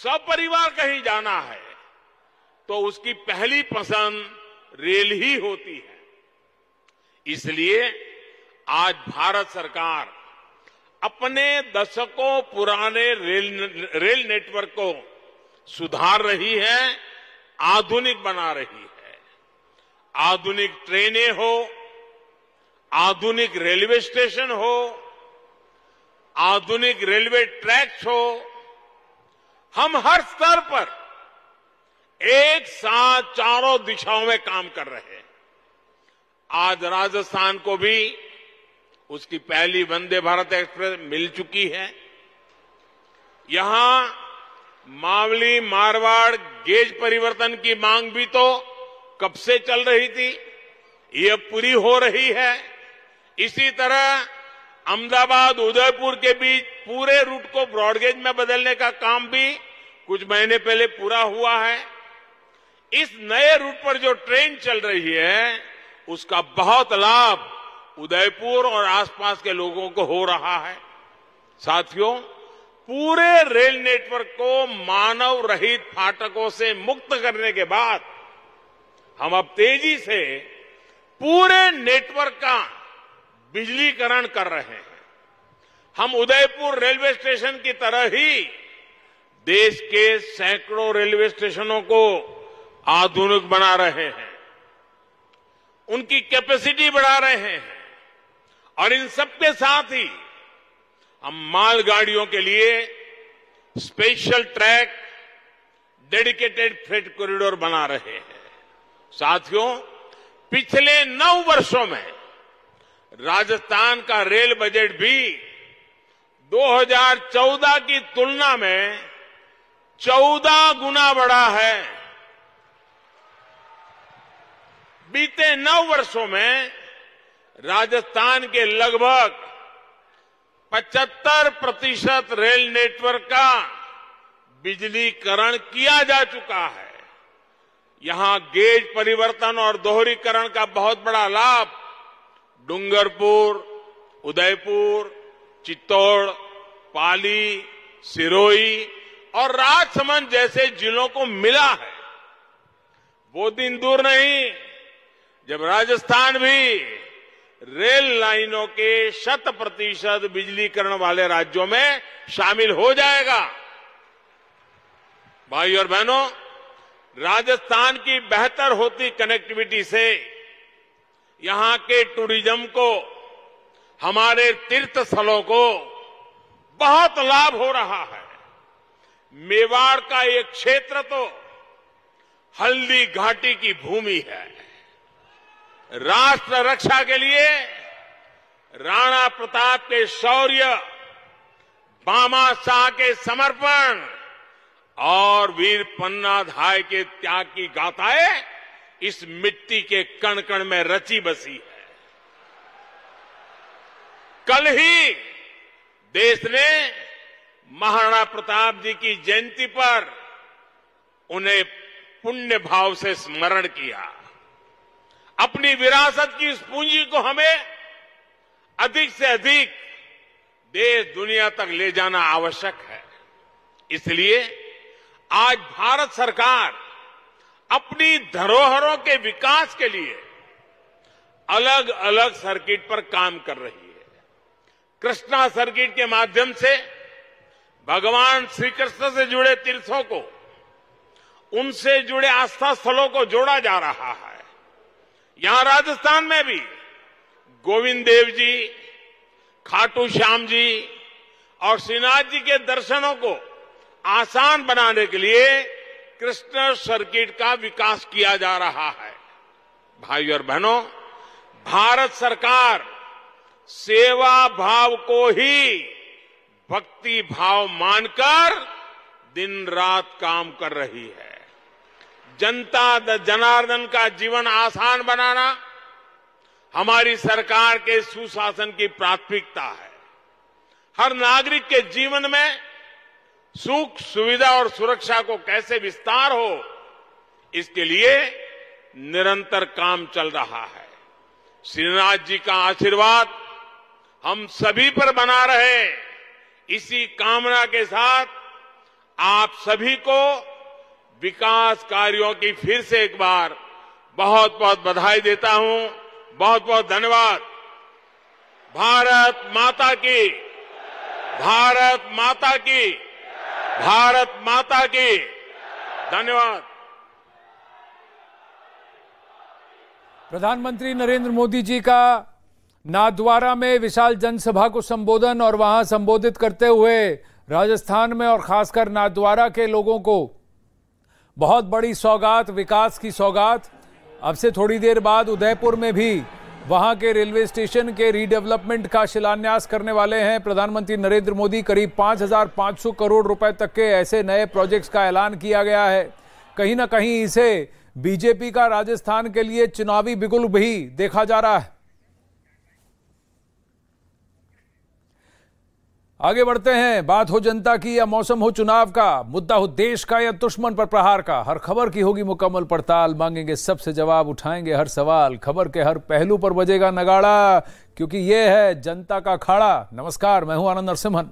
सपरिवार कहीं जाना है तो उसकी पहली पसंद रेल ही होती है। इसलिए आज भारत सरकार अपने दशकों पुराने रेल नेटवर्क को सुधार रही है, आधुनिक बना रही है। आधुनिक ट्रेनें हो, आधुनिक रेलवे स्टेशन हो, आधुनिक रेलवे ट्रैक्स हो, हम हर स्तर पर एक साथ चारों दिशाओं में काम कर रहे हैं। आज राजस्थान को भी उसकी पहली वंदे भारत एक्सप्रेस मिल चुकी है। यहां मावली मारवाड़ गेज परिवर्तन की मांग भी तो कब से चल रही थी, ये पूरी हो रही है। इसी तरह अहमदाबाद उदयपुर के बीच पूरे रूट को ब्रॉडगेज में बदलने का काम भी कुछ महीने पहले पूरा हुआ है। इस नए रूट पर जो ट्रेन चल रही है उसका बहुत लाभ उदयपुर और आसपास के लोगों को हो रहा है। साथियों, पूरे रेल नेटवर्क को मानव रहित फाटकों से मुक्त करने के बाद हम अब तेजी से पूरे नेटवर्क का बिजलीकरण कर रहे हैं। हम उदयपुर रेलवे स्टेशन की तरह ही देश के सैकड़ों रेलवे स्टेशनों को आधुनिक बना रहे हैं, उनकी कैपेसिटी बढ़ा रहे हैं और इन सबके साथ ही हम मालगाड़ियों के लिए special track, dedicated freight corridor बना रहे हैं। साथियों, पिछले 9 वर्षों में राजस्थान का रेल बजट भी 2014 की तुलना में 14 गुना बढ़ा है। बीते 9 वर्षों में राजस्थान के लगभग 75% रेल नेटवर्क का बिजलीकरण किया जा चुका है। यहां गेज परिवर्तन और दोहरीकरण का बहुत बड़ा लाभ डूंगरपुर, उदयपुर, चित्तौड़, पाली, सिरोही और राजसमंद जैसे जिलों को मिला है। वो दिन दूर नहीं जब राजस्थान भी रेल लाइनों के 100% बिजलीकरण वाले राज्यों में शामिल हो जाएगा। भाई और बहनों, राजस्थान की बेहतर होती कनेक्टिविटी से यहां के टूरिज्म को, हमारे तीर्थ स्थलों को बहुत लाभ हो रहा है। मेवाड़ का एक क्षेत्र तो हल्दी घाटी की भूमि है। राष्ट्र रक्षा के लिए राणा प्रताप के शौर्य, बामा शाह के समर्पण और वीर पन्नाधाय के त्याग की गाथाएं इस मिट्टी के कण कण में रची बसी है। कल ही देश ने महाराणा प्रताप जी की जयंती पर उन्हें पुण्य भाव से स्मरण किया। अपनी विरासत की इस पूंजी को हमें अधिक से अधिक देश दुनिया तक ले जाना आवश्यक है। इसलिए आज भारत सरकार अपनी धरोहरों के विकास के लिए अलग अलग सर्किट पर काम कर रही है। कृष्णा सर्किट के माध्यम से भगवान श्री कृष्ण से जुड़े तीर्थों को, उनसे जुड़े आस्था स्थलों को जोड़ा जा रहा है। यहां राजस्थान में भी गोविंद देव जी, खाटू श्याम जी और श्रीनाथ जी के दर्शनों को आसान बनाने के लिए कृष्ण सर्किट का विकास किया जा रहा है। भाई और बहनों, भारत सरकार सेवा भाव को ही भक्ति भाव मानकर दिन रात काम कर रही है। जनता जनार्दन का जीवन आसान बनाना हमारी सरकार के सुशासन की प्राथमिकता है। हर नागरिक के जीवन में सुख, सुविधा और सुरक्षा को कैसे विस्तार हो, इसके लिए निरंतर काम चल रहा है। श्रीनाथ जी का आशीर्वाद हम सभी पर बना रहे, इसी कामना के साथ आप सभी को विकास कार्यों की फिर से एक बार बहुत बहुत बधाई देता हूं। बहुत बहुत धन्यवाद। भारत माता की, भारत माता की, भारत माता की। धन्यवाद। प्रधानमंत्री नरेंद्र मोदी जी का नाथद्वारा में विशाल जनसभा को संबोधन और वहां संबोधित करते हुए राजस्थान में और खासकर नाथद्वारा के लोगों को बहुत बड़ी सौगात, विकास की सौगात। अब से थोड़ी देर बाद उदयपुर में भी वहां के रेलवे स्टेशन के रीडेवलपमेंट का शिलान्यास करने वाले हैं प्रधानमंत्री नरेंद्र मोदी। करीब 5,500 करोड़ रुपए तक के ऐसे नए प्रोजेक्ट्स का ऐलान किया गया है। कहीं ना कहीं इसे बीजेपी का राजस्थान के लिए चुनावी बिगुल भी देखा जा रहा है। आगे बढ़ते हैं। बात हो जनता की या मौसम हो चुनाव का, मुद्दा हो देश का या दुश्मन पर प्रहार का, हर खबर की होगी मुकम्मल पड़ताल। मांगेंगे सबसे जवाब, उठाएंगे हर सवाल, खबर के हर पहलू पर बजेगा नगाड़ा, क्योंकि यह है जनता का अखाड़ा। नमस्कार, मैं हूं आनंद नरसिम्हन।